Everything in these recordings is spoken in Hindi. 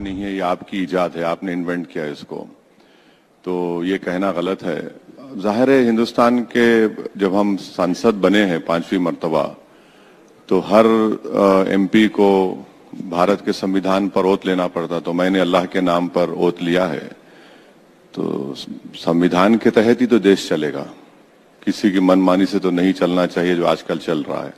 नहीं है, ये आपकी इजाद है, आपने इन्वेंट किया है इसको, तो ये कहना गलत है। जाहिर है हिंदुस्तान के जब हम सांसद बने हैं 5वीं मर्तबा, तो हर एमपी को भारत के संविधान पर ओथ लेना पड़ता, तो मैंने अल्लाह के नाम पर ओथ लिया है। तो संविधान के तहत ही तो देश चलेगा, किसी की मनमानी से तो नहीं चलना चाहिए जो आजकल चल रहा है।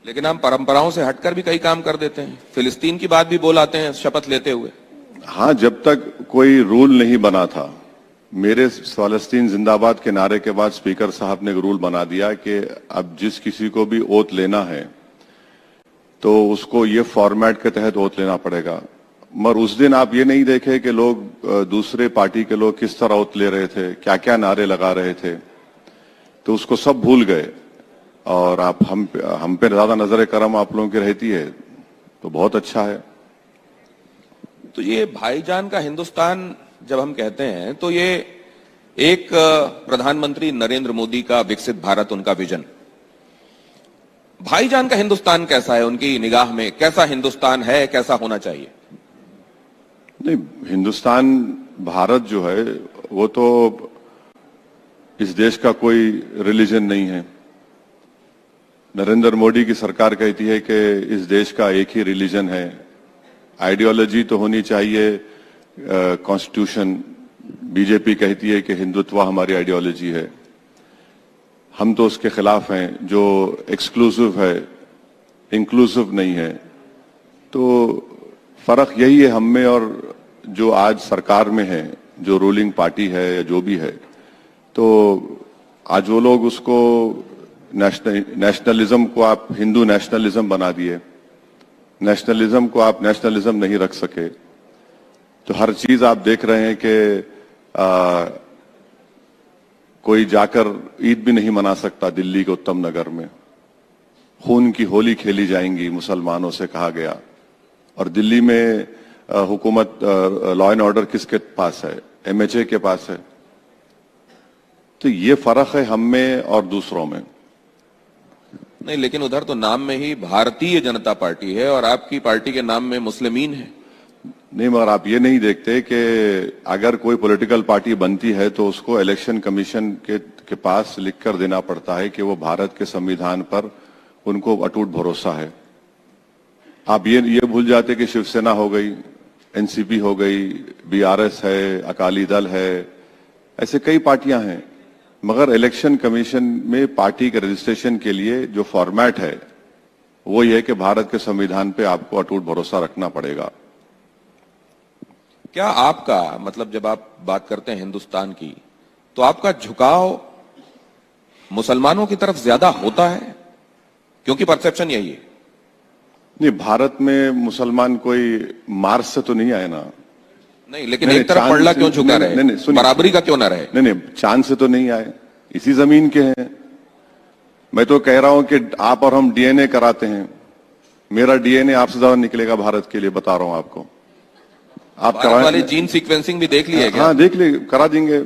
लेकिन हम परंपराओं से हटकर भी कई काम कर देते हैं। फिलिस्तीन की बात भी बोल आते हैं शपथ लेते हुए। हाँ, जब तक कोई रूल नहीं बना था, मेरे फलस्तीन जिंदाबाद के नारे के बाद स्पीकर साहब ने एक रूल बना दिया कि अब जिस किसी को भी ओथ लेना है तो उसको ये फॉर्मेट के तहत ओथ लेना पड़ेगा। मगर उस दिन आप ये नहीं देखे कि लोग, दूसरे पार्टी के लोग किस तरह ओथ ले रहे थे, क्या क्या नारे लगा रहे थे, तो उसको सब भूल गए। और आप हम पे ज्यादा नजर करम आप लोगों की रहती है, तो बहुत अच्छा है। तो ये भाईजान का हिंदुस्तान जब हम कहते हैं, तो ये एक प्रधानमंत्री नरेंद्र मोदी का विकसित भारत, उनका विजन। भाईजान का हिंदुस्तान कैसा है उनकी निगाह में? कैसा हिंदुस्तान है, कैसा होना चाहिए? नहीं, हिंदुस्तान भारत जो है वो तो इस देश का कोई रिलीजन नहीं है। नरेंद्र मोदी की सरकार कहती है कि इस देश का एक ही रिलीजन है। आइडियोलॉजी तो होनी चाहिए कॉन्स्टिट्यूशन। बीजेपी कहती है कि हिंदुत्व हमारी आइडियोलॉजी है, हम तो उसके खिलाफ हैं। जो एक्सक्लूसिव है, इंक्लूसिव नहीं है। तो फर्क यही है हम में और जो आज सरकार में है, जो रूलिंग पार्टी है या जो भी है। तो आज वो लोग उसको नेशनलिज्म को आप हिंदू नेशनलिज्म बना दिए, नेशनलिज्म को आप नेशनलिज्म नहीं रख सके। तो हर चीज आप देख रहे हैं कि कोई जाकर ईद भी नहीं मना सकता। दिल्ली के उत्तम नगर में खून की होली खेली जाएंगी मुसलमानों से कहा गया, और दिल्ली में हुकूमत, लॉ एंड ऑर्डर किसके पास है? एमएचए के पास है। तो ये फर्क है हम में और दूसरों में। नहीं, लेकिन उधर तो नाम में ही भारतीय जनता पार्टी है और आपकी पार्टी के नाम में मुस्लिमीन है। नहीं, मगर आप ये नहीं देखते कि अगर कोई पॉलिटिकल पार्टी बनती है तो उसको इलेक्शन कमीशन के पास लिखकर देना पड़ता है कि वो भारत के संविधान पर उनको अटूट भरोसा है। आप ये भूल जाते कि शिवसेना हो गई, एनसीपी हो गई, बीआरएस है, अकाली दल है, ऐसे कई पार्टियां हैं। मगर इलेक्शन कमीशन में पार्टी के रजिस्ट्रेशन के लिए जो फॉर्मेट है वो ये है कि भारत के संविधान पे आपको अटूट भरोसा रखना पड़ेगा। क्या आपका मतलब, जब आप बात करते हैं हिंदुस्तान की, तो आपका झुकाव मुसलमानों की तरफ ज्यादा होता है? क्योंकि परसेप्शन यही है। नहीं, भारत में मुसलमान कोई मार्स से तो नहीं आए ना। नहीं, लेकिन एक तरफ पड़ला क्यों झुका रहे? बराबरी का क्यों ना रहे? नहीं, चांद से तो नहीं आए, इसी जमीन के हैं। मैं तो कह रहा हूं कि आप और हम डीएनए कराते हैं। मेरा डीएनए आपसे ज्यादा निकलेगा भारत के लिए, बता रहा हूं आपको। आप वाले जीन सीक्वेंसिंग भी देख लिए क्या? हाँ, देख लिए, करा देंगे,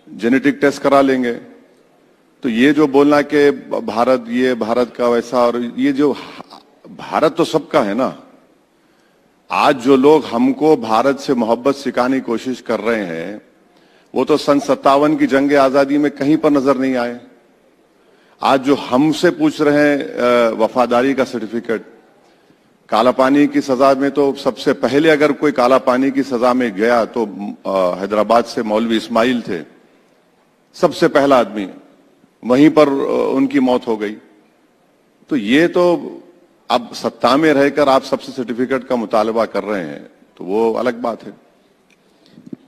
जेनेटिक टेस्ट करा लेंगे। तो ये जो बोलना कि भारत ये भारत का वैसा, और ये जो भारत तो सबका है ना। आज जो लोग हमको भारत से मोहब्बत सिखाने की कोशिश कर रहे हैं वो तो सन 57 की जंग आजादी में कहीं पर नजर नहीं आए। आज जो हमसे पूछ रहे हैं वफादारी का सर्टिफिकेट, काला पानी की सजा में तो सबसे पहले अगर कोई काला पानी की सजा में गया तो हैदराबाद से मौलवी इस्माइल थे, सबसे पहला आदमी, वहीं पर उनकी मौत हो गई। तो ये तो अब सत्ता में रहकर आप सबसे सर्टिफिकेट का मुतालबा कर रहे हैं, तो वो अलग बात है।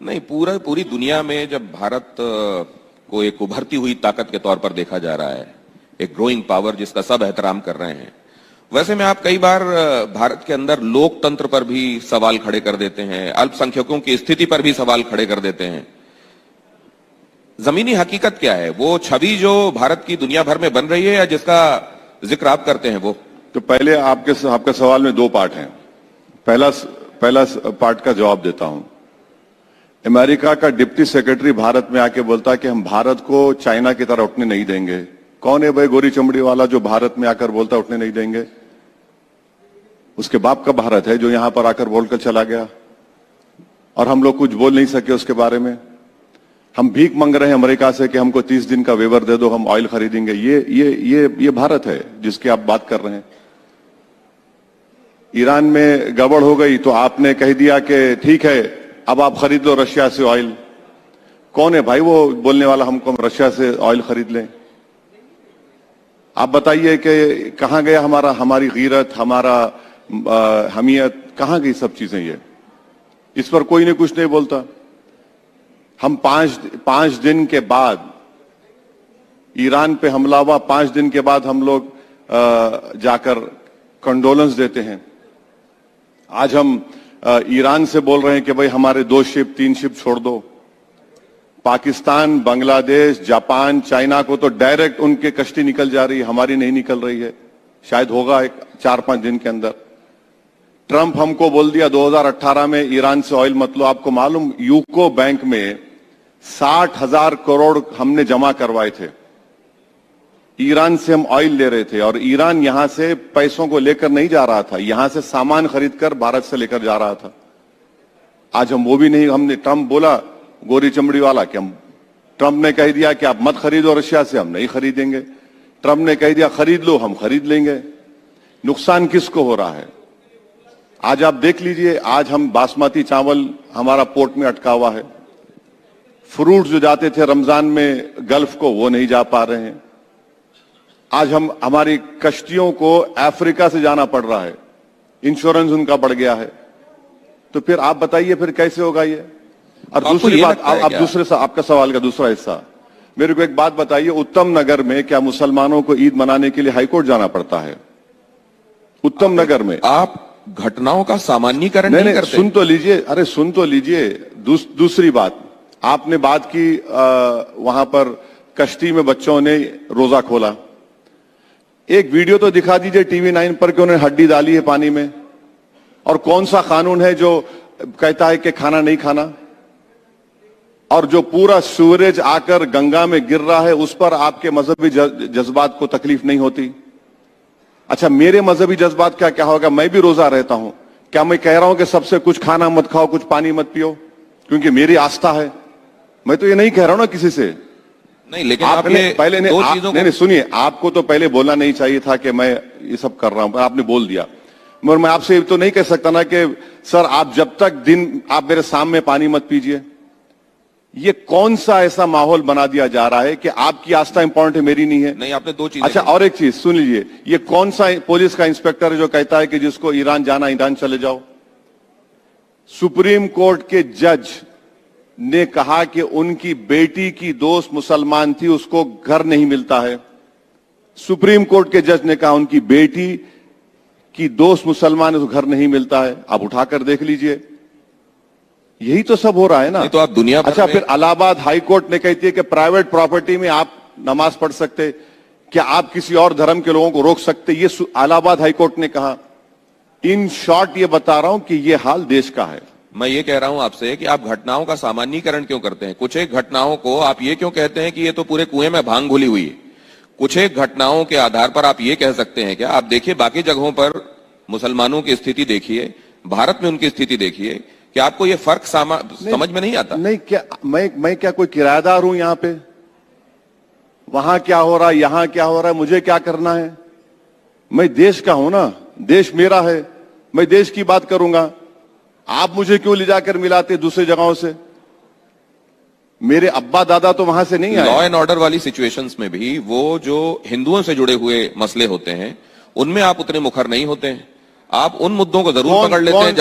नहीं, पूरी दुनिया में जब भारत को एक उभरती हुई ताकत के तौर पर देखा जा रहा है, एक ग्रोइंग पावर जिसका सब एहतराम कर रहे हैं, वैसे में आप कई बार भारत के अंदर लोकतंत्र पर भी सवाल खड़े कर देते हैं, अल्पसंख्यकों की स्थिति पर भी सवाल खड़े कर देते हैं। जमीनी हकीकत क्या है? वो छवि जो भारत की दुनिया भर में बन रही है, या जिसका जिक्र आप करते हैं वो? तो पहले आपके सवाल में दो पार्ट हैं। पहला पार्ट का जवाब देता हूं। अमेरिका का डिप्टी सेक्रेटरी भारत में आके बोलता है कि हम भारत को चाइना की तरह उठने नहीं देंगे। कौन है भाई गोरी चमड़ी वाला जो भारत में आकर बोलता है उठने नहीं देंगे? उसके बाप का भारत है जो यहां पर आकर बोलकर चला गया और हम लोग कुछ बोल नहीं सके उसके बारे में। हम भीख मांग रहे हैं अमेरिका से कि हमको 30 दिन का वेवर दे दो, हम ऑयल खरीदेंगे। ये भारत है जिसकी आप बात कर रहे हैं। ईरान में गड़बड़ हो गई तो आपने कह दिया कि ठीक है अब आप खरीद लो रशिया से ऑयल। कौन है भाई वो बोलने वाला हमको हम रशिया से ऑयल खरीद लें? आप बताइए कि कहां गया हमारी गीरत, हमारा हमियत, कहां गई सब चीजें? ये इस पर कोई ने कुछ नहीं बोलता। हम पांच दिन के बाद ईरान पे हमला हुआ, 5 दिन के बाद हम लोग जाकर कंडोलेंस देते हैं। आज हम ईरान से बोल रहे हैं कि भाई हमारे 2 शिप 3 शिप छोड़ दो। पाकिस्तान, बांग्लादेश, जापान, चाइना को तो डायरेक्ट उनके कश्ती निकल जा रही है, हमारी नहीं निकल रही है। शायद होगा 4-5 दिन के अंदर। ट्रंप हमको बोल दिया 2018 में ईरान से ऑयल मत लो। आपको मालूम यूको बैंक में 60,000 करोड़ हमने जमा करवाए थे। ईरान से हम ऑयल ले रहे थे और ईरान यहां से पैसों को लेकर नहीं जा रहा था, यहां से सामान खरीदकर भारत से लेकर जा रहा था। आज हम वो भी नहीं, हमने ट्रंप बोला गोरी चमड़ी वाला कि हम, ट्रंप ने कह दिया कि आप मत खरीदो रशिया से, हम नहीं खरीदेंगे। ट्रंप ने कह दिया खरीद लो, हम खरीद लेंगे। नुकसान किसको हो रहा है? आज आप देख लीजिए, आज हम बासमती चावल हमारा पोर्ट में अटका हुआ है। फ्रूट जो जाते थे रमजान में गल्फ को, वो नहीं जा पा रहे हैं। आज हमारी कश्तियों को अफ्रीका से जाना पड़ रहा है, इंश्योरेंस उनका बढ़ गया है। तो फिर आप बताइए फिर कैसे होगा ये? और दूसरी बात, आप आपका सवाल का दूसरा हिस्सा, मेरे को एक बात बताइए, उत्तम नगर में क्या मुसलमानों को ईद मनाने के लिए हाईकोर्ट जाना पड़ता है? उत्तम नगर में आप घटनाओं का सामान्यीकरण नहीं करते? सुन तो लीजिए, अरे सुन तो लीजिए। दूसरी बात, आपने बात की वहां पर कश्ती में बच्चों ने रोजा खोला। एक वीडियो तो दिखा दीजिए टीवी 9 पर कि उन्होंने हड्डी डाली है पानी में। और कौन सा कानून है जो कहता है कि खाना नहीं खाना? और जो पूरा सूरज आकर गंगा में गिर रहा है उस पर आपके मजहबी जज्बात को तकलीफ नहीं होती? अच्छा, मेरे मजहबी जज्बात क्या क्या होगा? मैं भी रोजा रहता हूं, क्या मैं कह रहा हूं कि सबसे कुछ खाना मत खाओ, कुछ पानी मत पियो, क्योंकि मेरी आस्था है? मैं तो ये नहीं कह रहा हूं ना किसी से। नहीं, लेकिन आपने पहले नहीं सुनिए, आपको तो पहले बोलना नहीं चाहिए था कि मैं ये सब कर रहा हूं, आपने बोल दिया। मगर मैं आपसे ये तो नहीं कह सकता ना कि सर आप जब तक आप मेरे सामने पानी मत पीजिए। ये कौन सा ऐसा माहौल बना दिया जा रहा है कि आपकी आस्था इंपॉर्टेंट है, मेरी नहीं है? नहीं, आपने 2 चीजें। अच्छा, और एक चीज सुन लीजिए, ये कौन सा पुलिस का इंस्पेक्टर है जो कहता है कि जिसको ईरान जाना ईरान चले जाओ? सुप्रीम कोर्ट के जज ने कहा कि उनकी बेटी की दोस्त मुसलमान थी, उसको घर नहीं मिलता है। सुप्रीम कोर्ट के जज ने कहा उनकी बेटी की दोस्त मुसलमान है, उसको घर नहीं मिलता है। आप उठाकर देख लीजिए, यही तो सब हो रहा है ना। तो आप दुनिया भर अच्छा, में... फिर इलाहाबाद हाई कोर्ट ने कहती है कि प्राइवेट प्रॉपर्टी में आप नमाज पढ़ सकते, क्या आप किसी और धर्म के लोगों को रोक सकते? ये इलाहाबाद हाई कोर्ट ने कहा। इन शॉर्ट ये बता रहा हूं कि ये हाल देश का है। मैं ये कह रहा हूं आपसे कि आप घटनाओं का सामान्यीकरण क्यों करते हैं? कुछ एक घटनाओं को आप ये क्यों कहते हैं कि ये तो पूरे कुएं में भांग घुली हुई है? कुछ एक घटनाओं के आधार पर आप ये कह सकते हैं क्या? आप देखिए बाकी जगहों पर मुसलमानों की स्थिति देखिए, भारत में उनकी स्थिति देखिए, कि आपको ये फर्क समझ में नहीं आता? नहीं, क्या मैं क्या कोई किराएदार हूं यहां पे? वहां क्या हो रहा है, यहां क्या हो रहा है, मुझे क्या करना है? मैं देश का हूं ना, देश मेरा है, मैं देश की बात करूंगा। आप मुझे क्यों ले जाकर मिलाते दूसरी जगहों से? मेरे अब्बा दादा तो वहां से नहीं आए। लॉ एंड ऑर्डर वाली सिचुएशंस में भी वो जो हिंदुओं से जुड़े हुए मसले होते हैं उनमें आप उतने मुखर नहीं होते हैं। आप उन मुद्दों को जरूर पकड़ लेते हैं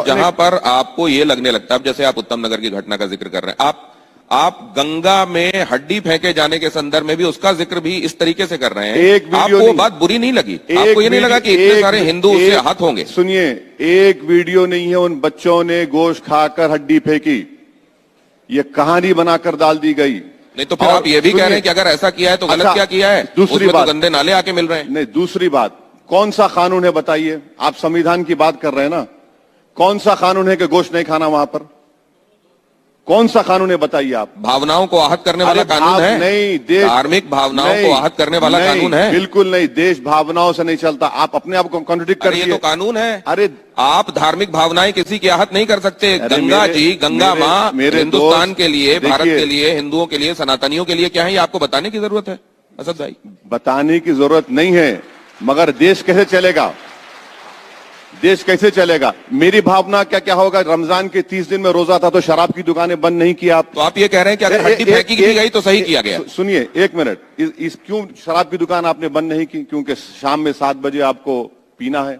जहां पर आपको ये लगने लगता है। जैसे आप उत्तम नगर की घटना का जिक्र कर रहे हैं, आप गंगा में हड्डी फेंके जाने के संदर्भ में भी उसका जिक्र भी इस तरीके से कर रहे हैं। आपको वो बात बुरी नहीं लगी? आपको ये नहीं लगा कि इतने सारे हिंदू उससे आहत होंगे? सुनिए, एक वीडियो नहीं है उन बच्चों ने गोश्त खाकर हड्डी फेंकी, ये कहानी बनाकर डाल दी गई। नहीं तो फिर आप ये भी कह रहे हैं कि अगर ऐसा किया है तो गलत क्या किया है? दूसरी बात, तो गंदे नाले आके मिल रहे हैं। नहीं, दूसरी बात, कौन सा कानून है बताइए? आप संविधान की बात कर रहे हैं ना, कौन सा कानून है कि गोश्त नहीं खाना वहां पर? कौन सा कानून है बताइए आप। भावनाओं को आहत करने वाला अरे कानून है? नहीं, देश धार्मिक भावनाओं नहीं, को आहत करने वाला नहीं, कानून है? बिल्कुल नहीं, देश भावनाओं से नहीं चलता। आप अपने आप को कॉन्ट्रडिक्ट कर अरे ये दिए। तो कानून है। अरे आप धार्मिक भावनाएं किसी की आहत नहीं कर सकते। अरे गंगा जी, गंगा मेरे- माँ मेरे हिंदुस्तान दोस्त, के लिए, भारत देखिए, के लिए, हिंदुओं के लिए, सनातनियों के लिए क्या है, ये आपको बताने की जरूरत है असद भाई? बताने की जरूरत नहीं है, मगर देश कैसे चलेगा? देश कैसे चलेगा? मेरी भावना क्या क्या होगा? रमजान के 30 दिन में रोजा था तो शराब की दुकानें बंद नहीं की आप। तो आप ये कह रहे हैं कि अगर हड्डी फेंकी भी गई तो सही किया गया? सुनिए एक मिनट, इस क्यों शराब की दुकान आपने बंद नहीं की? क्योंकि शाम में 7 बजे आपको पीना है,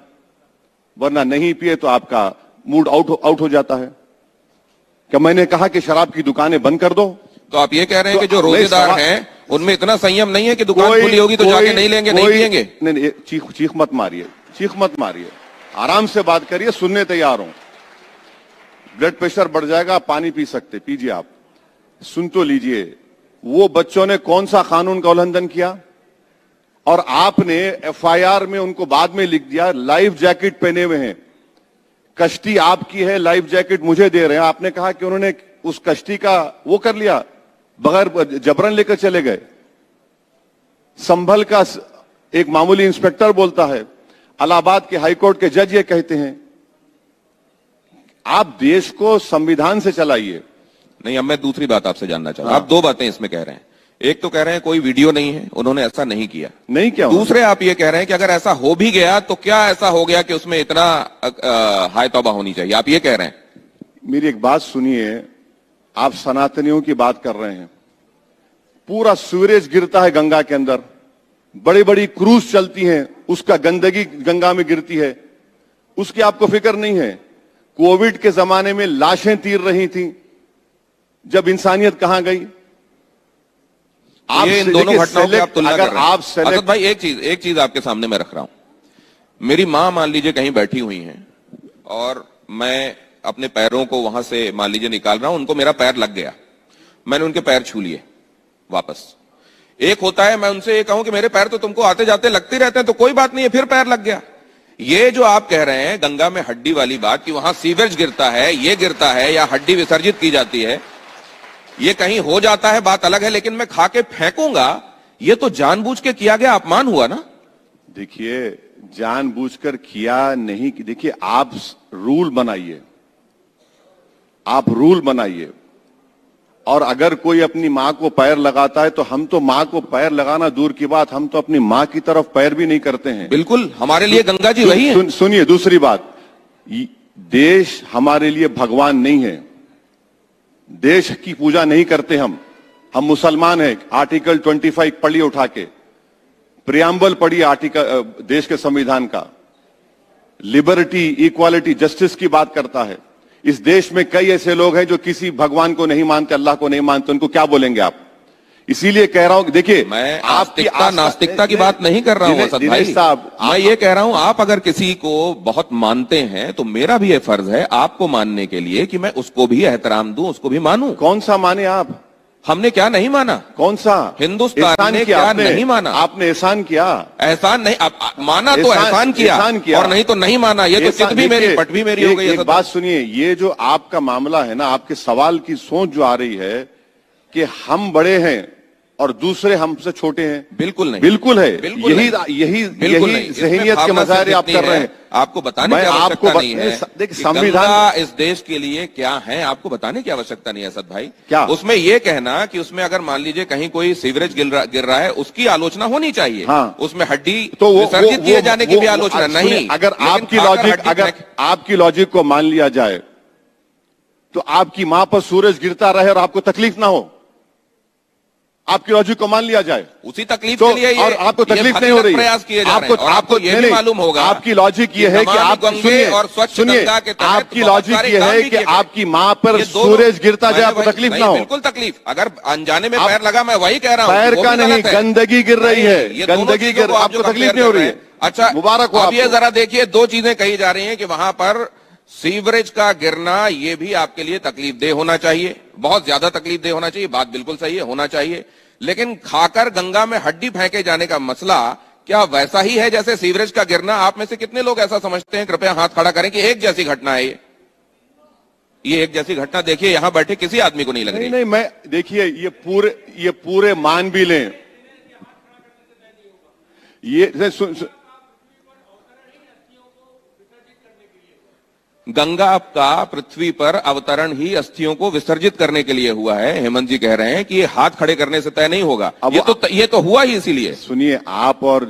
वरना नहीं पिए तो आपका मूड आउट हो जाता है। क्या मैंने कहा कि शराब की दुकानें बंद कर दो? तो आप ये कह रहे हैं कि जो नहीं, रोजेदार सवाल- हैं उनमें इतना संयम नहीं है कि दुकान खुली होगी तो जाके नहीं लेंगे, नहीं पिएंगे? नहीं, चीख मत मारिए, चीख मत मारिए, आराम से बात करिए, सुनने तैयार हूं। ब्लड प्रेशर बढ़ जाएगा, पानी पी सकते, पीजिए आप। सुन तो लीजिए, वो बच्चों ने कौन सा कानून का उल्लंघन किया और आपने एफआईआर में उनको बाद में लिख दिया लाइफ जैकेट पहने हुए हैं, कश्ती आपकी है, लाइफ जैकेट मुझे दे रहे हैं। आपने कहा कि उन्होंने उस कश्ती का वो कर लिया, बगैर जबरन लेकर चले गए। संभल का एक मामूली इंस्पेक्टर बोलता है, इलाहाबाद के हाईकोर्ट के जज ये कहते हैं। आप देश को संविधान से चलाइए। नहीं, अब मैं दूसरी बात आपसे जानना चाहूंगा। आप दो बातें इसमें कह रहे हैं। एक तो कह रहे हैं कोई वीडियो नहीं है, उन्होंने ऐसा नहीं किया। नहीं क्या? दूसरे आप ये कह रहे हैं कि अगर ऐसा हो भी गया तो क्या ऐसा हो गया कि उसमें इतना हाय तौबा होनी चाहिए, आप ये कह रहे हैं? मेरी एक बात सुनिए, आप सनातनियों की बात कर रहे हैं। पूरा सीवरेज गिरता है गंगा के अंदर, बड़ी बड़ी क्रूज चलती हैं, उसका गंदगी गंगा में गिरती है, उसकी आपको फिक्र नहीं है। कोविड के जमाने में लाशें तीर रही थी, जब इंसानियत कहां गई? ये इन दोनों घटनाओं की आप तुलना कर अगर रहे हैं। आप असद भाई एक चीज आपके सामने मैं रख रहा हूं। मेरी मां मान लीजिए कहीं बैठी हुई हैं और मैं अपने पैरों को वहां से मान लीजिए निकाल रहा हूं, उनको मेरा पैर लग गया, मैंने उनके पैर छू लिए वापस। एक होता है मैं उनसे ये कहूं कि मेरे पैर तो तुमको आते जाते लगते रहते हैं, तो कोई बात नहीं है, फिर पैर लग गया। ये जो आप कह रहे हैं गंगा में हड्डी वाली बात कि वहां सीवेज गिरता है, ये गिरता है या हड्डी विसर्जित की जाती है, ये कहीं हो जाता है, बात अलग है, लेकिन मैं खा के फेंकूंगा, ये तो जानबूझ के किया गया अपमान हुआ ना? देखिए, जानबूझकर किया नहीं। देखिए, आप रूल बनाइए, आप रूल बनाइए। और अगर कोई अपनी मां को पैर लगाता है तो हम तो मां को पैर लगाना दूर की बात, हम तो अपनी मां की तरफ पैर भी नहीं करते हैं। बिल्कुल, हमारे लिए गंगा जी वही है। सुनिए दूसरी बात, देश हमारे लिए भगवान नहीं है, देश की पूजा नहीं करते हम मुसलमान हैं। आर्टिकल 25 पढ़िए उठा के, प्रियम्बल पढ़िए आर्टिकल देश के संविधान का, लिबर्टी, इक्वालिटी, जस्टिस की बात करता है। इस देश में कई ऐसे लोग हैं जो किसी भगवान को नहीं मानते, अल्लाह को नहीं मानते, उनको क्या बोलेंगे आप? इसीलिए कह रहा हूं कि देखिए, मैं आस्तिकता नास्तिकता की बात नहीं कर रहा हूं असद भाई साहब, मैं ये कह रहा हूं आप अगर किसी को बहुत मानते हैं तो मेरा भी ये फर्ज है आपको मानने के लिए कि मैं उसको भी एहतराम दूं, उसको भी मानूं। कौन सा माने आप? हमने क्या नहीं माना? कौन सा? हिंदुस्तान ने क्या नहीं माना? आपने एहसान किया। एहसान नहीं, माना तो एहसान किया और नहीं तो नहीं माना। ये तो चित भी मेरी, पट भी मेरी हो गई। एक बात सुनिए, ये जो आपका मामला है ना, आपके सवाल की सोच जो आ रही है कि हम बड़े हैं और दूसरे हमसे छोटे हैं, बिल्कुल नहीं, बिल्कुल है। यही ज़हनियत के मज़ाहिर आप कर रहे हैं। आपको बताने की आवश्यकता नहीं है। देखिए, संविधान इस देश के लिए क्या है आपको बताने की आवश्यकता नहीं है असद भाई। क्या उसमें यह कहना कि उसमें अगर मान लीजिए कहीं कोई सीवरेज गिर रहा है, उसकी आलोचना होनी चाहिए। हाँ, उसमें हड्डी तो विसर्जित किए जाने की भी आलोचना नहीं। अगर आपकी लॉजिक को मान लिया जाए तो आपकी मां पर सूरज गिरता रहे और आपको तकलीफ ना हो, आपकी लॉजिक को मान लिया जाए, उसी तकलीफ के लिए और आपको तकलीफ नहीं हो रही है, प्रयास किए जा रहे हैं। और आपको ये भी मालूम होगा आपकी लॉजिक ये है कि आप सुनिए, आपकी लॉजिक ये है कि आपकी मां पर सूरज गिरता जाए, आपको तकलीफ ना हो। बिल्कुल तकलीफ, अगर अनजाने में पैर लगा, मैं वही कह रहा हूं, पैर का नहीं, गंदगी गिर रही है, गंदगी गिर, आपको तकलीफ नहीं हो रही है। अच्छा, मुबारक हो। अब ये जरा देखिए, दो चीजें कही जा रही हैं कि वहां पर सीवरेज का गिरना ये भी आपके लिए तकलीफ दे होना चाहिए, बहुत ज्यादा तकलीफ दे होना चाहिए, बात बिल्कुल सही है, होना चाहिए। लेकिन खाकर गंगा में हड्डी फेंके जाने का मसला क्या वैसा ही है जैसे सीवरेज का गिरना? आप में से कितने लोग ऐसा समझते हैं? कृपया हाथ खड़ा करें कि एक जैसी घटना है ये। ये एक जैसी घटना देखिए यहां बैठे किसी आदमी को नहीं लग रही। नहीं, मैं देखिए ये पूरे मान भी लें, ये गंगा का पृथ्वी पर अवतरण ही अस्थियों को विसर्जित करने के लिए हुआ है। हेमंत जी कह रहे हैं कि ये हाथ खड़े करने से तय नहीं होगा। ये तो हुआ ही इसीलिए। सुनिए, आप और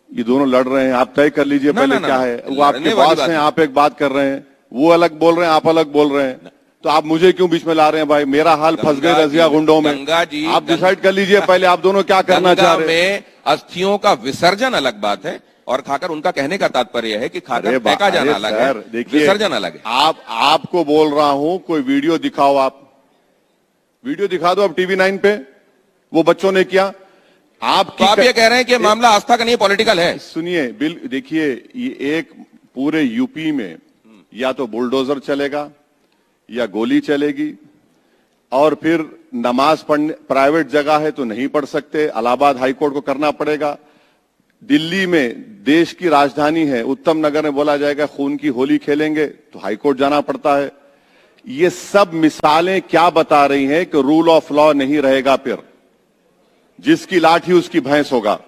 ये दोनों लड़ रहे हैं, आप तय कर लीजिए पहले क्या है। वो आपके बॉस हैं, आप एक बात कर रहे हैं, वो अलग बोल रहे हैं, आप अलग बोल रहे हैं, तो आप मुझे क्यों बीच में ला रहे हैं? भाई मेरा हाल फंस गए रजिया गुंडों में। गंगा जी, आप डिसाइड कर लीजिए पहले, आप दोनों क्या करना चाह रहे हैं। अस्थियों का विसर्जन अलग बात है और खाकर, उनका कहने का तात्पर्य है कि खाकर फेंका जाना अलग है, विसर्जन अलग है। आपको बोल रहा हूं, कोई वीडियो दिखाओ, आप वीडियो दिखा दो, अब टीवी 9 पे वो बच्चों ने किया। तो आप ये कह रहे हैं कि मामला आस्था का नहीं, पॉलिटिकल है। सुनिए, देखिए, ये एक पूरे यूपी में या तो बुलडोजर चलेगा या गोली चलेगी, और फिर नमाज पढ़ने, प्राइवेट जगह है तो नहीं पढ़ सकते, इलाहाबाद हाईकोर्ट को करना पड़ेगा। दिल्ली में, देश की राजधानी है, उत्तम नगर में बोला जाएगा खून की होली खेलेंगे तो हाईकोर्ट जाना पड़ता है। ये सब मिसालें क्या बता रही हैं कि रूल ऑफ लॉ नहीं रहेगा, फिर जिसकी लाठी उसकी भैंस होगा।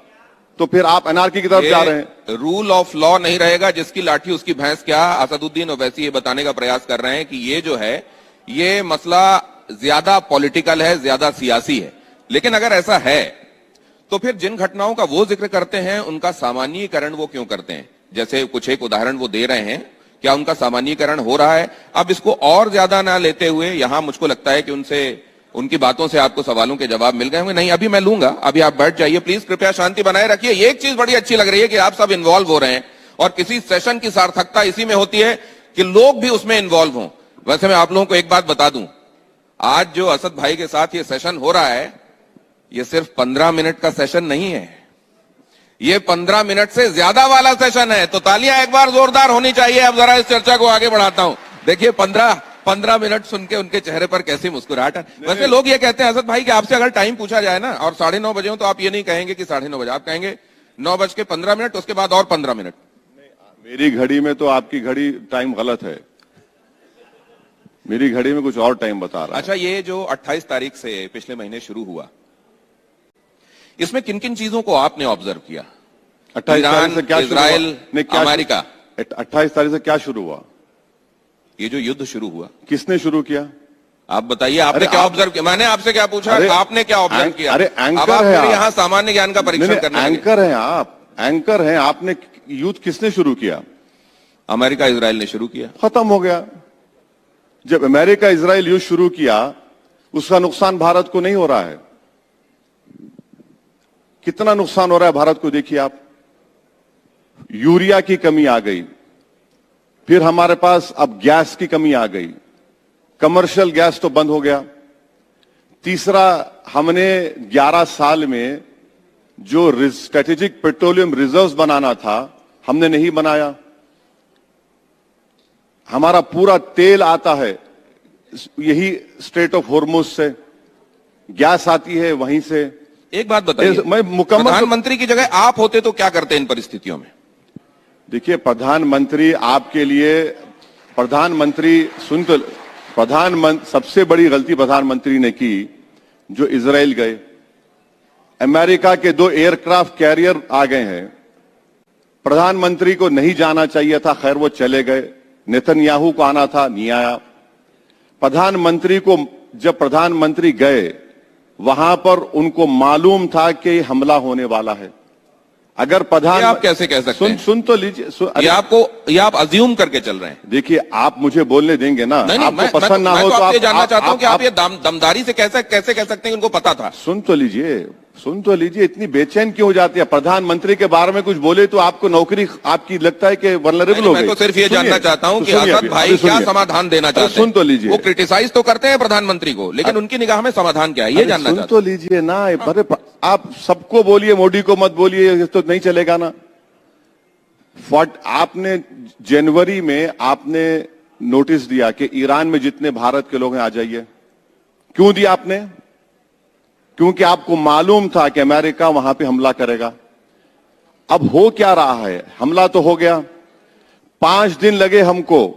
तो फिर आप अनार्की की तरफ जा रहे हैं। रूल ऑफ लॉ नहीं रहेगा, जिसकी लाठी उसकी भैंस, क्या असदुद्दीन ओवैसी ये बताने का प्रयास कर रहे हैं कि ये जो है, ये मसला ज्यादा पॉलिटिकल है, ज्यादा सियासी है। लेकिन अगर ऐसा है तो फिर जिन घटनाओं का वो जिक्र करते हैं उनका सामान्यीकरण वो क्यों करते हैं? जैसे कुछ एक उदाहरण वो दे रहे हैं, क्या उनका सामान्यीकरण हो रहा है? अब इसको और ज्यादा ना लेते हुए, यहां मुझको लगता है कि उनकी बातों से आपको सवालों के जवाब मिल गए होंगे। नहीं, अभी मैं लूंगा, अभी आप बैठ जाइए प्लीज, कृपया शांति बनाए रखिए। एक चीज बड़ी अच्छी लग रही है कि आप सब इन्वॉल्व हो रहे हैं, और किसी सेशन की सार्थकता इसी में होती है कि लोग भी उसमें इन्वॉल्व हों। वैसे मैं आप लोगों को एक बात बता दूं, आज जो असद भाई के साथ ये सेशन हो रहा है, ये सिर्फ 15 मिनट का सेशन नहीं है, ये 15 मिनट से ज्यादा वाला सेशन है। तो तालियां एक बार जोरदार होनी चाहिए। अब जरा इस चर्चा को आगे बढ़ाता हूं। देखिए 15 मिनट सुन के उनके चेहरे पर कैसी मुस्कुराहट है। वैसे लोग ये कहते हैं असद भाई कि आपसे अगर टाइम पूछा जाए ना, और 9:30 बजे हो, तो आप ये नहीं कहेंगे कि 9:30 बजे, आप कहेंगे 9:15, उसके बाद और 15 मिनट। मेरी घड़ी में तो आपकी घड़ी टाइम गलत है, मेरी घड़ी में कुछ और टाइम बता रहा है। अच्छा, ये जो 28 तारीख से पिछले महीने शुरू हुआ, इसमें किन किन चीजों को आपने ऑब्जर्व किया? 28 तारीख से क्या, इजराइल, अमेरिका। 28 तारीख से क्या शुरू हुआ? ये जो युद्ध शुरू हुआ, किसने शुरू किया? आप बताइए, आपने क्या ऑब्जर्व किया? मैंने आपसे क्या पूछा, आपने क्या ऑब्जर्व किया? अरे एंकर आप है, यहाँ सामान्य ज्ञान का परीक्षण करने लगे। एंकर हैं आप, एंकर हैं। आपने युद्ध किसने शुरू किया? अमेरिका इजराइल ने शुरू किया, खत्म हो गया। जब अमेरिका इजराइल युद्ध शुरू किया, उसका नुकसान भारत को नहीं हो रहा है। कितना नुकसान हो रहा है भारत को देखिए आप। यूरिया की कमी आ गई, फिर हमारे पास अब गैस की कमी आ गई, कमर्शियल गैस तो बंद हो गया। तीसरा, हमने 11 साल में जो स्ट्रेटेजिक पेट्रोलियम रिजर्व्स बनाना था, हमने नहीं बनाया। हमारा पूरा तेल आता है यही स्ट्रेट ऑफ हॉर्मुज से, गैस आती है वहीं से। एक बात बताइए, मैं मुकम्मल, प्रधानमंत्री की जगह आप होते तो क्या करते इन परिस्थितियों में? देखिए, प्रधानमंत्री आपके लिए, प्रधानमंत्री सबसे बड़ी गलती प्रधानमंत्री ने की जो इजराइल गए। अमेरिका के 2 एयरक्राफ्ट कैरियर आ गए हैं, प्रधानमंत्री को नहीं जाना चाहिए था, खैर वो चले गए। नेतन्याहू को आना था, नहीं आया। प्रधानमंत्री को, जब प्रधानमंत्री गए वहां पर उनको मालूम था कि हमला होने वाला है। अगर प्रधान, आप कैसे कह सकते हैं? सुन तो लीजिए, ये आप अज्यूम करके चल रहे हैं। देखिए, आप मुझे बोलने देंगे ना? नहीं, आपको पसंद ना हो तो आप ये जानना चाहता हूं कि आप ये दमदारी से कैसे कह सकते हैं कि उनको पता था? सुन तो लीजिए, इतनी बेचैन क्यों हो जाती है? प्रधानमंत्री के बारे में कुछ बोले तो आपको नौकरी, आपकी लगता है कि वल्नरेबल हो गई। मैं तो सिर्फ ये जानना चाहता हूं कि असद भाई क्या समाधान देना चाहते हैं। सुन तो लीजिए, वो क्रिटिसाइज तो करते हैं प्रधानमंत्री को, लेकिन उनकी निगाह में समाधान क्या है ये जानना चाहता हूं। सुन तो लीजिए ना, अरे आप सबको बोलिए, मोदी को मत बोलिए, तो नहीं चलेगा ना। आपने जनवरी में आपने नोटिस दिया कि ईरान में जितने भारत के लोग हैं आ जाइए। क्यों दिया आपने? क्योंकि आपको मालूम था कि अमेरिका वहां पे हमला करेगा। अब हो क्या रहा है? हमला तो हो गया। 5 दिन लगे हमको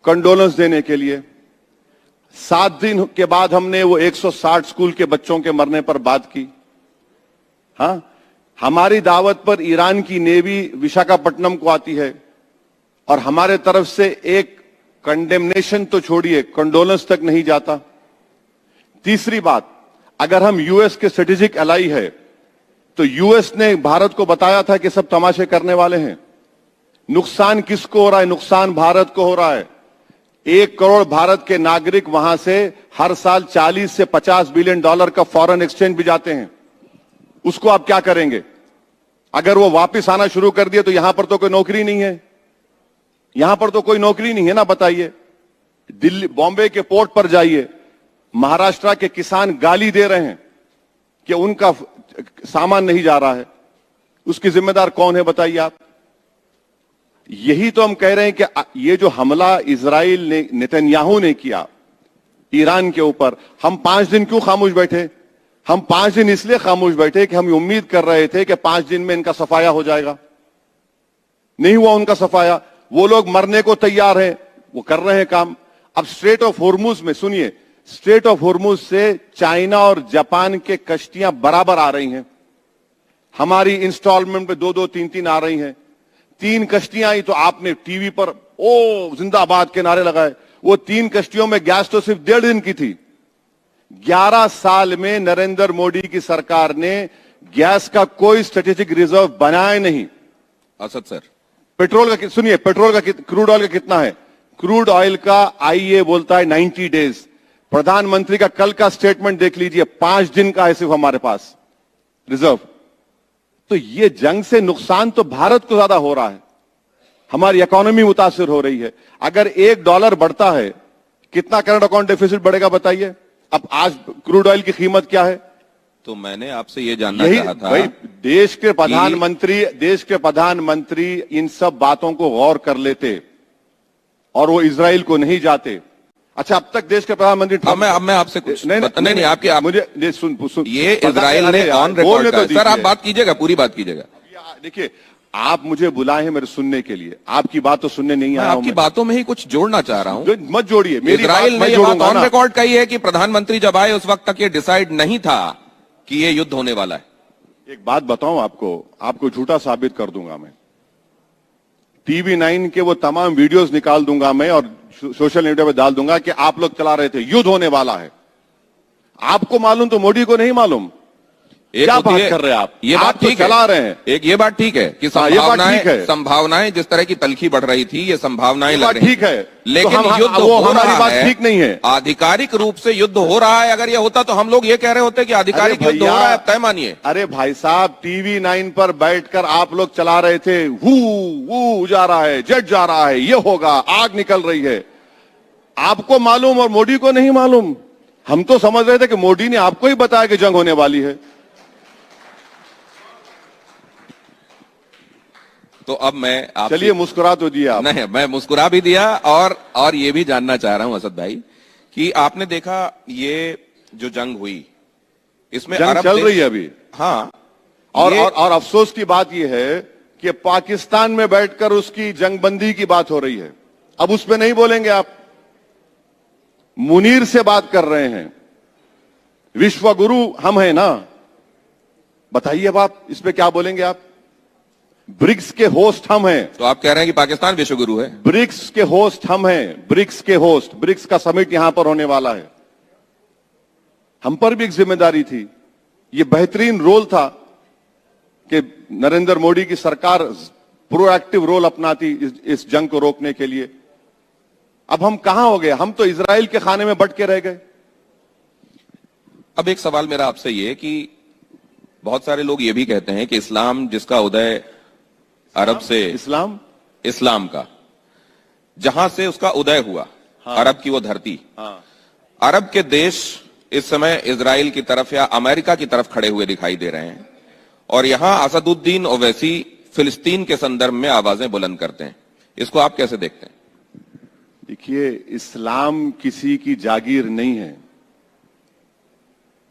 कंडोलेंस देने के लिए। 7 दिन के बाद हमने वो 160 स्कूल के बच्चों के मरने पर बात की। हाँ, हमारी दावत पर ईरान की नेवी विशाखापट्टनम को आती है और हमारे तरफ से एक कंडेमनेशन तो छोड़िए, कंडोलेंस तक नहीं जाता। तीसरी बात, अगर हम यूएस के स्ट्रेटेजिक एलाई है तो यूएस ने भारत को बताया था कि सब तमाशे करने वाले हैं। नुकसान किसको हो रहा है? नुकसान भारत को हो रहा है। 1 करोड़ भारत के नागरिक वहां से हर साल 40 से 50 बिलियन डॉलर का फॉरेन एक्सचेंज भी जाते हैं। उसको आप क्या करेंगे? अगर वो वापस आना शुरू कर दिए तो यहां पर तो कोई नौकरी नहीं है, यहां पर तो कोई नौकरी नहीं है ना, बताइए। दिल्ली, बॉम्बे के पोर्ट पर जाइए, महाराष्ट्र के किसान गाली दे रहे हैं कि उनका सामान नहीं जा रहा है। उसकी जिम्मेदार कौन है बताइए आप? यही तो हम कह रहे हैं कि ये जो हमला इजराइल ने, नेतन्याहू ने किया ईरान के ऊपर, हम 5 दिन क्यों खामोश बैठे? हम 5 दिन इसलिए खामोश बैठे कि हम उम्मीद कर रहे थे कि 5 दिन में इनका सफाया हो जाएगा। नहीं हुआ उनका सफाया। वो लोग मरने को तैयार हैं, वो कर रहे हैं काम। अब स्ट्रेट ऑफ होर्मुज में सुनिए, स्ट्रेट ऑफ होर्मुज से चाइना और जापान के कश्तियां बराबर आ रही हैं। हमारी इंस्टॉलमेंट पे 2-2, 3-3 आ रही हैं। 3 कश्तियां आई तो आपने टीवी पर ओ जिंदाबाद के नारे लगाए। वो 3 कश्तियों में गैस तो सिर्फ 1.5 दिन की थी। 11 साल में नरेंद्र मोदी की सरकार ने गैस का कोई स्ट्रेटेजिक रिजर्व बनाया नहीं। असद सर, पेट्रोल का सुनिए, पेट्रोल का क्रूड ऑयल का कितना है? क्रूड ऑयल का आईईए बोलता है 90 डेज। प्रधानमंत्री का कल का स्टेटमेंट देख लीजिए, 5 दिन का है सिर्फ हमारे पास रिजर्व। तो ये जंग से नुकसान तो भारत को ज्यादा हो रहा है, हमारी इकोनॉमी मुतासिर हो रही है। अगर $1 बढ़ता है, कितना करंट अकाउंट डेफिसिट बढ़ेगा बताइए? अब आज क्रूड ऑयल की कीमत क्या है? तो मैंने आपसे ये जानना चाहा था भाई, देश के प्रधानमंत्री इन सब बातों को गौर कर लेते और वो इजराइल को नहीं जाते। अच्छा, अब तक देश के प्रधानमंत्री अब मैं आपसे कुछ नहीं, आपकी मुझे सुन ये इजराइल ने ऑन रिकॉर्ड का, सर आप बात कीजिएगा, पूरी बात कीजिएगा। देखिए, आप मुझे बुलाए हैं मेरे सुनने के लिए, आपकी बात तो सुनने नहीं आया। आपकी बातों में ही कुछ जोड़ना चाह रहा हूं। मत जोड़िए मेरी इजराइल बात, ने ये बात ऑन रिकॉर्ड कही है कि प्रधानमंत्री जब आए उस वक्त तक ये डिसाइड नहीं था कि ये युद्ध होने वाला है। एक बात बताऊं आपको झूठा साबित कर दूंगा मैं। TV9 के वो तमाम वीडियोस निकाल दूंगा मैं और सोशल मीडिया पे डाल दूंगा कि आप लोग चला रहे थे, युद्ध होने वाला है। आपको मालूम तो मोदी को नहीं मालूम। क्या बात कर रहे हैं आप? ये बात ठीक चला रहे हैं। एक ये बात ठीक है कि संभावनाएं जिस तरह की तलखी बढ़ रही थी, ये संभावनाएं लग रही ठीक है, लेकिन तो युद्ध वो हो हमारी रहा बात है, ठीक नहीं है। आधिकारिक रूप से युद्ध हो रहा है। अगर ये होता तो हम लोग ये कह रहे होते कि आधिकारिक युद्ध हो रहा है, तय मानिए। अरे भाई साहब, TV9 पर बैठकर आप लोग चला रहे थे, हु जा रहा है, जेट जा रहा है, ये होगा, आग निकल रही है। आपको मालूम और मोदी को नहीं मालूम। हम तो समझ रहे थे कि मोदी ने आपको ही बताया कि जंग होने वाली है। तो अब मैं आप चलिए, मुस्कुरा तो दिया आप। नहीं, मैं मुस्कुरा भी दिया और ये भी जानना चाह रहा हूं असद भाई कि आपने देखा ये जो जंग हुई, इसमें जंग चल रही है अभी। हाँ, और अफसोस की बात यह है कि पाकिस्तान में बैठकर उसकी जंगबंदी की बात हो रही है। अब उस पर नहीं बोलेंगे आप। मुनीर से बात कर रहे हैं, विश्व गुरु हम हैं ना, बताइए अब आप इस पे क्या बोलेंगे आप? ब्रिक्स के होस्ट हम हैं। तो आप कह रहे हैं कि पाकिस्तान विश्वगुरु है? ब्रिक्स के होस्ट हम हैं, ब्रिक्स के होस्ट। ब्रिक्स का समिट यहां पर होने वाला है। हम पर भी एक जिम्मेदारी थी। यह बेहतरीन रोल था कि नरेंद्र मोदी की सरकार प्रोएक्टिव रोल अपनाती इस जंग को रोकने के लिए। अब हम कहां हो गए? हम तो इजराइल के खाने में बट के रह गए। अब एक सवाल मेरा आपसे ये कि बहुत सारे लोग ये भी कहते हैं कि इस्लाम जिसका उदय अरब से, इस्लाम का जहां से उसका उदय हुआ, हाँ, अरब की वो धरती, हाँ, अरब के देश इस समय इजराइल की तरफ या अमेरिका की तरफ खड़े हुए दिखाई दे रहे हैं और यहां असदुद्दीन ओवैसी फिलिस्तीन के संदर्भ में आवाजें बुलंद करते हैं। इसको आप कैसे देखते हैं? देखिए, इस्लाम किसी की जागीर नहीं है।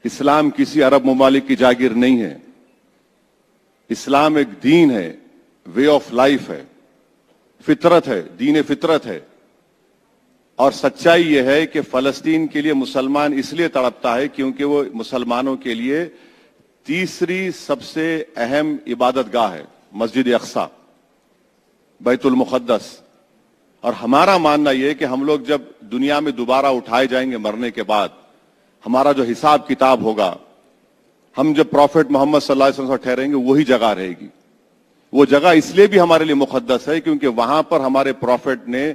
इस्लाम किसी अरब ममालिक की जागीर नहीं है। इस्लाम एक दीन है, वे ऑफ लाइफ है, फितरत है, दीन फितरत है। और सच्चाई यह है कि फलस्तीन के लिए मुसलमान इसलिए तड़पता है क्योंकि वो मुसलमानों के लिए तीसरी सबसे अहम इबादत गाह है, मस्जिद अक्सा, बैतुल मुक़द्दस। और हमारा मानना यह है कि हम लोग जब दुनिया में दोबारा उठाए जाएंगे मरने के बाद, हमारा जो हिसाब किताब होगा, हम जब प्रॉफिट मोहम्मद सल्लल्लाहु अलैहि वसल्लम ठहरेंगे, वही जगह रहेगी। वो जगह इसलिए भी हमारे लिए मुक़द्दस है क्योंकि वहां पर हमारे प्रॉफिट ने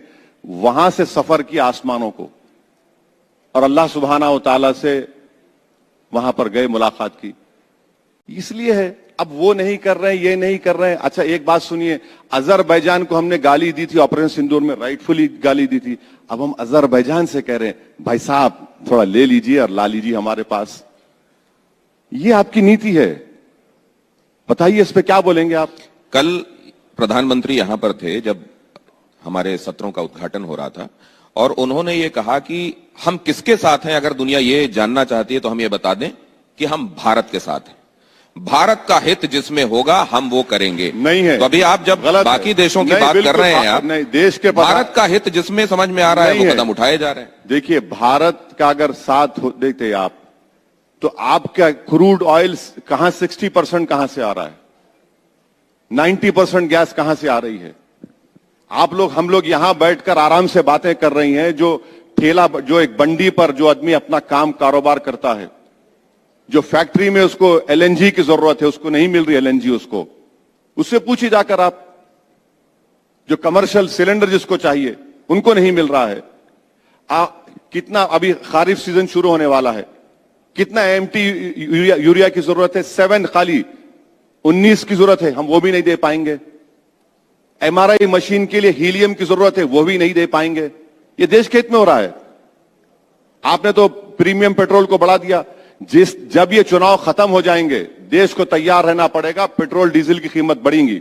वहां से सफर किया आसमानों को, और अल्लाह सुब्हानहू व तआला से वहां पर गए, मुलाकात की। इसलिए है। अब वो नहीं कर रहे हैं, ये नहीं कर रहे हैं। अच्छा एक बात सुनिए, अजरबैजान को हमने गाली दी थी ऑपरेशन सिंदूर में, राइटफुली गाली दी थी। अब हम अजरबैजान से कह रहे हैं भाई साहब थोड़ा ले लीजिए और ला लीजिए हमारे पास। ये आपकी नीति है, बताइए इस पे क्या बोलेंगे आप? कल प्रधानमंत्री यहां पर थे जब हमारे सत्रों का उद्घाटन हो रहा था, और उन्होंने ये कहा कि हम किसके साथ हैं, अगर दुनिया ये जानना चाहती है तो हम ये बता दें कि हम भारत के साथ हैं। भारत का हित जिसमें होगा हम वो करेंगे। नहीं है। तो अभी आप जब बाकी देशों की बात कर रहे हैं आप, नहीं, देश के भारत का हित जिसमें समझ में आ रहा है वो कदम उठाए जा रहे हैं। देखिए भारत का अगर साथ देखते आप, तो आपका क्रूड ऑयल कहां 60% कहां से आ रहा है, 90% गैस कहां से आ रही है? आप लोग, हम लोग यहां बैठकर आराम से बातें कर रही हैं। जो ठेला, जो एक बंडी पर जो आदमी अपना काम कारोबार करता है, जो फैक्ट्री में उसको एलएनजी की जरूरत है, उसको नहीं मिल रही एलएनजी, उससे पूछिए जाकर आप। जो कमर्शियल सिलेंडर जिसको चाहिए उनको नहीं मिल रहा है। कितना अभी खरीफ सीजन शुरू होने वाला है, कितना एमटी यूरिया की जरूरत है? 7 खाली 19 की जरूरत है, हम वो भी नहीं दे पाएंगे। एमआरआई मशीन के लिए हीलियम की जरूरत है, वो भी नहीं दे पाएंगे। ये देश के हित में हो रहा है। आपने तो प्रीमियम पेट्रोल को बढ़ा दिया। जब ये चुनाव खत्म हो जाएंगे, देश को तैयार रहना पड़ेगा, पेट्रोल डीजल की कीमत बढ़ेंगी,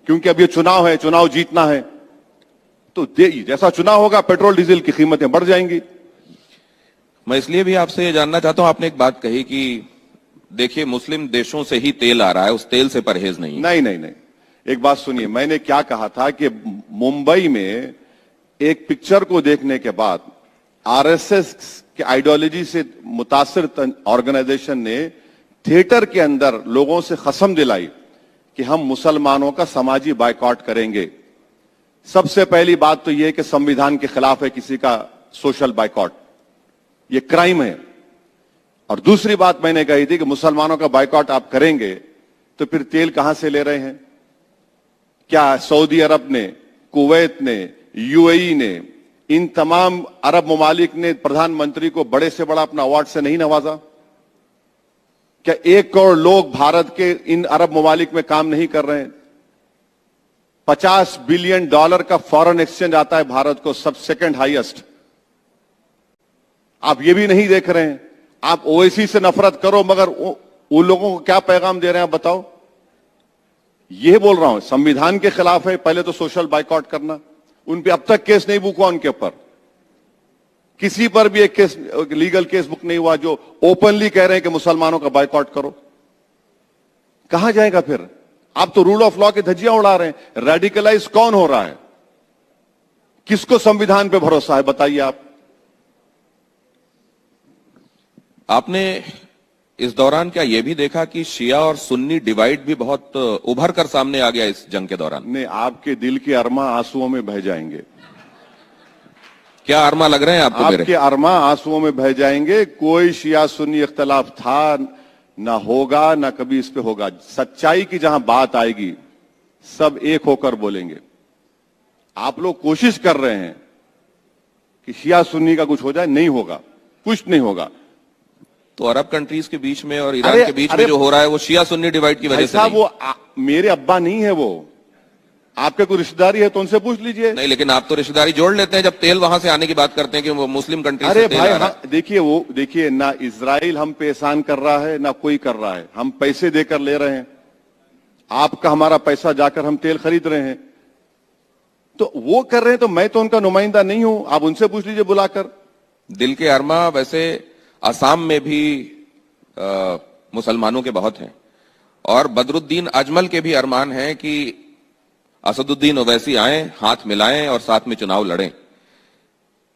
क्योंकि अब ये चुनाव है, चुनाव जीतना है। तो जैसा चुनाव होगा पेट्रोल डीजल की कीमतें बढ़ जाएंगी। मैं इसलिए भी आपसे ये जानना चाहता हूं, आपने एक बात कही कि देखिए मुस्लिम देशों से ही तेल आ रहा है, उस तेल से परहेज नहीं। नहीं, एक बात सुनिए, मैंने क्या कहा था कि मुंबई में एक पिक्चर को देखने के बाद आरएसएस के आइडियोलॉजी से मुतासिर ऑर्गेनाइजेशन ने थिएटर के अंदर लोगों से कसम दिलाई कि हम मुसलमानों का समाजी बायकॉट करेंगे। सबसे पहली बात तो यह कि संविधान के खिलाफ है किसी का सोशल बायकॉट, यह क्राइम है। और दूसरी बात मैंने कही थी कि मुसलमानों का बायकॉट आप करेंगे तो फिर तेल कहां से ले रहे हैं? क्या सऊदी अरब ने, कुवैत ने, यूएई ने, इन तमाम अरब ममालिक ने प्रधानमंत्री को बड़े से बड़ा अपना अवार्ड से नहीं नवाजा? क्या 1 करोड़ लोग भारत के इन अरब ममालिक में काम नहीं कर रहे हैं? $50 बिलियन का फॉरेन एक्सचेंज आता है भारत को, सब सेकंड हाईएस्ट। आप ये भी नहीं देख रहे हैं। आप ओवैसी से नफरत करो, मगर उन लोगों को क्या पैगाम दे रहे हैं आप बताओ? यह बोल रहा हूं, संविधान के खिलाफ है पहले तो सोशल बायकॉट करना। उन पे अब तक केस नहीं बुक हुआ, उनके ऊपर किसी पर भी एक केस, लीगल केस बुक नहीं हुआ, जो ओपनली कह रहे हैं कि मुसलमानों का बायकॉट करो। कहां जाएगा फिर? आप तो रूल ऑफ लॉ की धज्जियां उड़ा रहे हैं। रेडिकलाइज कौन हो रहा है? किसको संविधान पे भरोसा है बताइए आप? आपने इस दौरान क्या यह भी देखा कि शिया और सुन्नी डिवाइड भी बहुत उभर कर सामने आ गया इस जंग के दौरान? नहीं, आपके दिल के अरमा आंसुओं में बह जाएंगे। क्या अरमा लग रहे हैं आपको? आपके अरमा आंसुओं में बह जाएंगे। कोई शिया सुन्नी इख्तलाफ था ना, होगा ना, कभी इस पे होगा। सच्चाई की जहां बात आएगी सब एक होकर बोलेंगे। आप लोग कोशिश कर रहे हैं कि शिया सुन्नी का कुछ हो जाए, नहीं होगा, कुछ नहीं होगा। तो अरब कंट्रीज के बीच में और ईरान के बीच में जो हो रहा है वो शिया सुन्नी डिवाइड की वजह से नहीं? वो मेरे अब्बा नहीं है, वो आपके कोई रिश्तेदारी है तो उनसे पूछ लीजिए। नहीं, लेकिन आप तो रिश्तेदारी जोड़ लेते हैं जब तेल वहां से आने की बात करते हैं कि वो मुस्लिम कंट्री अरे से तेल भाई, आ रहा है। देखिए ना इजराइल हम पे एहसान कर रहा है ना कोई कर रहा है। हम पैसे देकर ले रहे हैं, आपका हमारा पैसा जाकर हम तेल खरीद रहे हैं। तो वो कर रहे हैं तो मैं तो उनका नुमाइंदा नहीं हूं, आप उनसे पूछ लीजिए बुलाकर। दिल के अरमा वैसे असम में भी मुसलमानों के बहुत हैं, और बदरुद्दीन अजमल के भी अरमान हैं कि असदुद्दीन ओवैसी आए, हाथ मिलाएं और साथ में चुनाव लड़ें।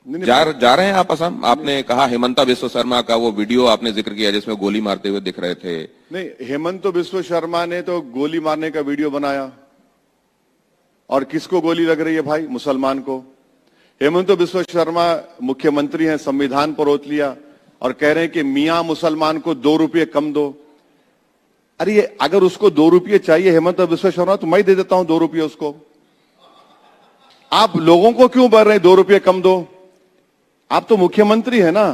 नहीं, जा रहे हैं आप असम? आपने कहा हेमंता बिस्व शर्मा का वो वीडियो आपने जिक्र किया जिसमें गोली मारते हुए दिख रहे थे। नहीं, हेमंत बिस्व शर्मा ने तो गोली मारने का वीडियो बनाया। और किसको गोली लग रही है भाई? मुसलमान को। हेमंत बिस्व शर्मा मुख्यमंत्री हैं, संविधान पर ओत लिया और कह रहे हैं कि मियां मुसलमान को 2 रुपये कम दो। अरे ये अगर उसको 2 रुपये चाहिए हेमंत बिस्व शर्मा, तो मैं दे देता हूं 2 रुपये उसको। आप लोगों को क्यों बोल रहे हैं 2 रुपये कम दो? आप तो मुख्यमंत्री है ना।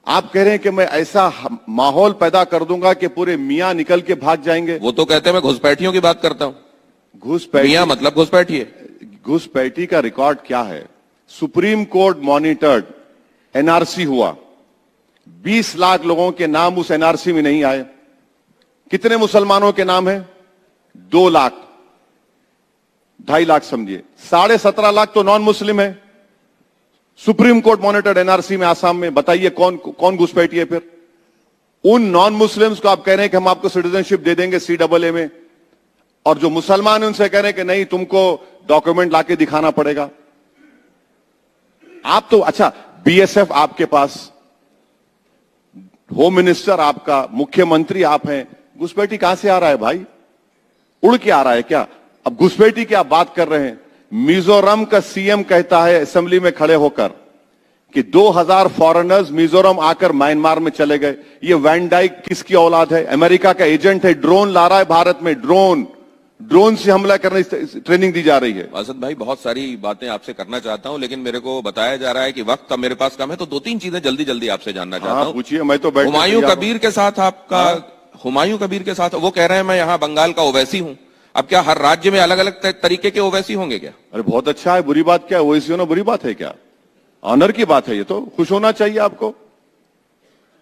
आप कह रहे हैं कि मैं ऐसा माहौल पैदा कर दूंगा कि पूरे मियां निकल के भाग जाएंगे। वो तो कहते हैं मैं घुसपैठियों की बात करता हूं। घुसपैठी, मियां मतलब घुसपैठी है। घुसपैठी का रिकॉर्ड क्या है? सुप्रीम कोर्ट मॉनिटर्ड एनआरसी हुआ, 20 लाख लोगों के नाम उस एनआरसी में नहीं आए। कितने मुसलमानों के नाम है? 2 लाख, 2.5 लाख समझिए, 17.5 लाख तो नॉन मुस्लिम है। सुप्रीम कोर्ट मॉनिटर्ड एनआरसी में आसाम में, बताइए कौन घुसपैठी है फिर? उन नॉन मुस्लिम्स को आप कह रहे हैं कि हम आपको सिटीजनशिप दे देंगे CAA में, और जो मुसलमान है उनसे कह रहे हैं कि नहीं, तुमको डॉक्यूमेंट लाके दिखाना पड़ेगा। आप तो अच्छा, BSF आपके पास, होम मिनिस्टर आपका, मुख्यमंत्री आप हैं, घुसपैठी कहां से आ रहा है भाई? उड़ के आ रहा है क्या? अब घुसपैठी की आप बात कर रहे हैं। मिजोरम का सीएम कहता है असेंबली में खड़े होकर कि 2000 फॉरेनर्स मिजोरम आकर म्यांमार में चले गए। ये वैन डाइक किसकी औलाद है? अमेरिका का एजेंट है। ड्रोन ला रहा है भारत में, ड्रोन से हमला करने ट्रेनिंग दी जा रही है। असद भाई, बहुत सारी बातें आपसे करना चाहता हूं, लेकिन मेरे को बताया जा रहा है कि वक्त अब मेरे पास कम है, तो 2-3 चीजें जल्दी जल्दी आपसे जानना चाहता हूं। पूछिए, मैं तो हुमायूं कबीर के साथ आपका, हुमायूं कबीर के साथ वो कह रहे हैं मैं यहां बंगाल का ओवैसी हूं। अब क्या हर राज्य में अलग अलग तरीके के ओवैसी होंगे क्या? अरे बहुत अच्छा है, बुरी बात क्या है? ओवैसी होना बुरी बात है क्या? ऑनर की बात है, ये तो खुश होना चाहिए आपको।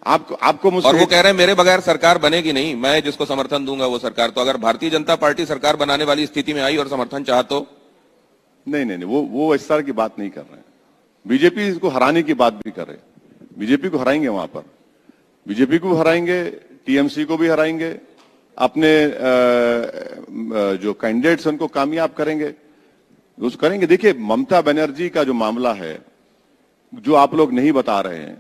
आपको मुझसे, और वो कह रहे हैं मेरे बगैर सरकार बनेगी नहीं, मैं जिसको समर्थन दूंगा वो सरकार। तो अगर भारतीय जनता पार्टी सरकार बनाने वाली स्थिति में आई और समर्थन चाह तो? नहीं, वो इस तरह की बात नहीं कर रहे हैं। बीजेपी को हराने की बात भी कर रहे हैं। बीजेपी को हराएंगे, वहां पर बीजेपी को हराएंगे, टीएमसी को भी हराएंगे, अपने जो कैंडिडेट्स उनको कामयाब करेंगे, उसको करेंगे। देखिए, ममता बनर्जी का जो मामला है, जो आप लोग नहीं बता रहे हैं,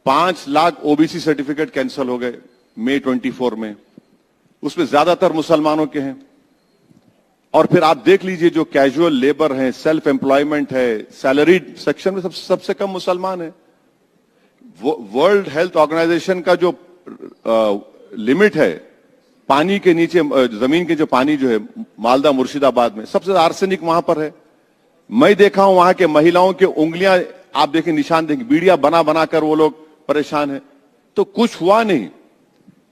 5 लाख ओबीसी सर्टिफिकेट कैंसिल हो गए मई 24 में, उसमें ज्यादातर मुसलमानों के हैं। और फिर आप देख लीजिए, जो कैजुअल लेबर है, सेल्फ एम्प्लॉयमेंट है, सैलरीड सेक्शन में सबसे कम मुसलमान है। वर्ल्ड हेल्थ ऑर्गेनाइजेशन का जो लिमिट है, पानी के नीचे, जमीन के जो पानी जो है मालदा मुर्शिदाबाद में, सबसे ज्यादा आर्सेनिक वहां पर है। मैं देखा हूं वहां के महिलाओं के उंगलियां, आप देखें, निशान देखें, बीड़िया बना बना कर वो लोग परेशान है। तो कुछ हुआ नहीं,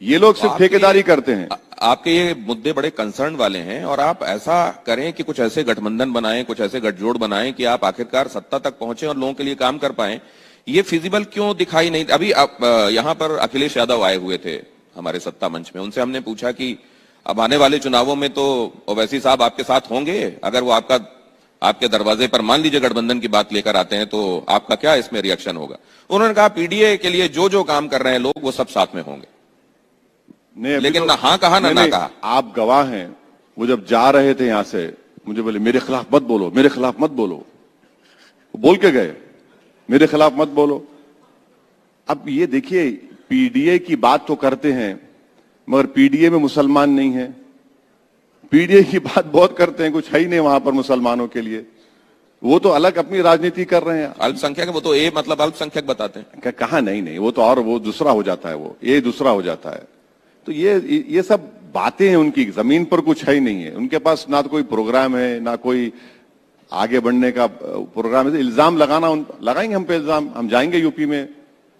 ये लोग सिर्फ ठेकेदारी करते हैं। आपके ये मुद्दे बड़े कंसर्न वाले हैं, और आप ऐसा करें कि कुछ ऐसे गठबंधन बनाएं, कुछ ऐसे गठजोड़ बनाएं कि आप आखिरकार सत्ता तक पहुंचे और लोगों के लिए काम कर पाएं। ये फिजिबल क्यों दिखाई नहीं? अभी आप यहां पर अखिलेश यादव आए हुए थे हमारे सत्ता मंच में, उनसे हमने पूछा कि अब आने वाले चुनावों में तो ओवैसी साहब आपके साथ होंगे, अगर वो आपके दरवाजे पर मान लीजिए गठबंधन की बात लेकर आते हैं, तो आपका क्या इसमें रिएक्शन होगा? उन्होंने कहा पीडीए के लिए जो काम कर रहे हैं लोग, वो सब साथ में होंगे। लेकिन ना हाँ कहा ना कहा। आप गवाह हैं, वो जब जा रहे थे यहां से, मुझे बोले मेरे खिलाफ मत बोलो, मेरे खिलाफ मत बोलो, बोल के गए मेरे खिलाफ मत बोलो। अब ये देखिए, पीडीए की बात तो करते हैं, मगर पीडीए में मुसलमान नहीं है। पीडीए की बात बहुत करते हैं, कुछ है ही नहीं वहां पर मुसलमानों के लिए। वो तो अलग अपनी राजनीति कर रहे हैं। अल्पसंख्यक, वो तो ए मतलब अल्पसंख्यक बताते हैं। कहा नहीं, वो तो और वो दूसरा हो जाता है, वो ये दूसरा हो जाता है। तो ये सब बातें हैं उनकी, जमीन पर कुछ है ही नहीं है उनके पास। ना तो कोई प्रोग्राम है, ना कोई आगे बढ़ने का प्रोग्राम है। इल्जाम लगाएंगे हम पे इल्जाम, हम जाएंगे यूपी में,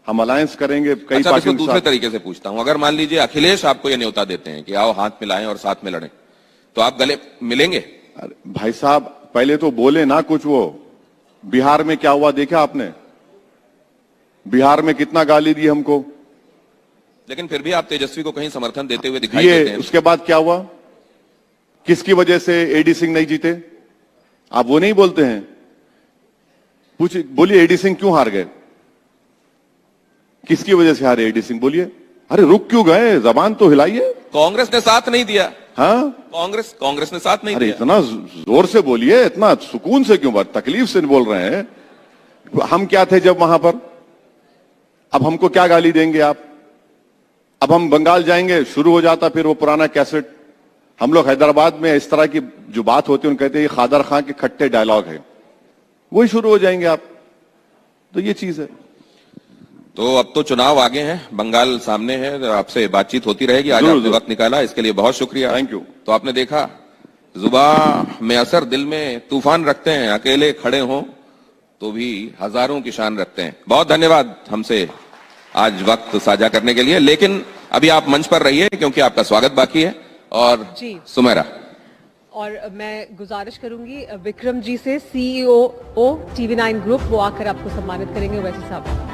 हम अलायंस करेंगे कई पार्टियों के साथ। दूसरे तरीके से पूछता हूं, अगर मान लीजिए अखिलेश आपको ये न्योता देते हैं कि आओ हाथ मिलाएं और साथ में लड़ें, तो आप गले मिलेंगे? भाई साहब, पहले तो बोले ना कुछ। वो बिहार में क्या हुआ देखा आपने? बिहार में कितना गाली दी हमको, लेकिन फिर भी आप तेजस्वी को कहीं समर्थन देते हुए दिखाई देते हैं। उसके बाद क्या हुआ? किसकी वजह से एडी सिंह नहीं जीते? आप वो नहीं बोलते हैं? बोलिए एडी सिंह क्यों हार गए? किसकी वजह से हारे एडी सिंह? बोलिए। अरे रुक क्यों गए? जबान तो हिलाइए। कांग्रेस ने साथ नहीं दिया। हाँ, कांग्रेस ने साथ नहीं दिया। इतना जोर से बोलिए, इतना सुकून से क्यों, तकलीफ से बोल रहे हैं? हम क्या थे जब वहां पर? अब हमको क्या गाली देंगे आप? अब हम बंगाल जाएंगे, शुरू हो जाता फिर वो पुराना कैसेट। हम लोग हैदराबाद में इस तरह की जो बात होती है उनको कहते हैं ये खादर खां के खट्टे डायलॉग है, वही शुरू हो जाएंगे आप। तो ये चीज है। तो अब तो चुनाव आगे हैं, बंगाल सामने है, तो आपसे बातचीत होती रहेगी। आज जरूर, आपने जरूर। वक्त निकाला, इसके लिए बहुत शुक्रिया। Thank you. तो आपने देखा, जुबान में असर, दिल में तूफान रखते हैं, अकेले खड़े हों तो भी हजारों की शान रखते हैं। बहुत धन्यवाद हमसे आज वक्त साझा करने के लिए। लेकिन अभी आप मंच पर रहिए क्योंकि आपका स्वागत बाकी है। और जी सुमेरा, और मैं गुजारिश करूंगी विक्रम जी से, CEO टीवी9 ग्रुप, वो आकर आपको सम्मानित करेंगे। वैसे साहब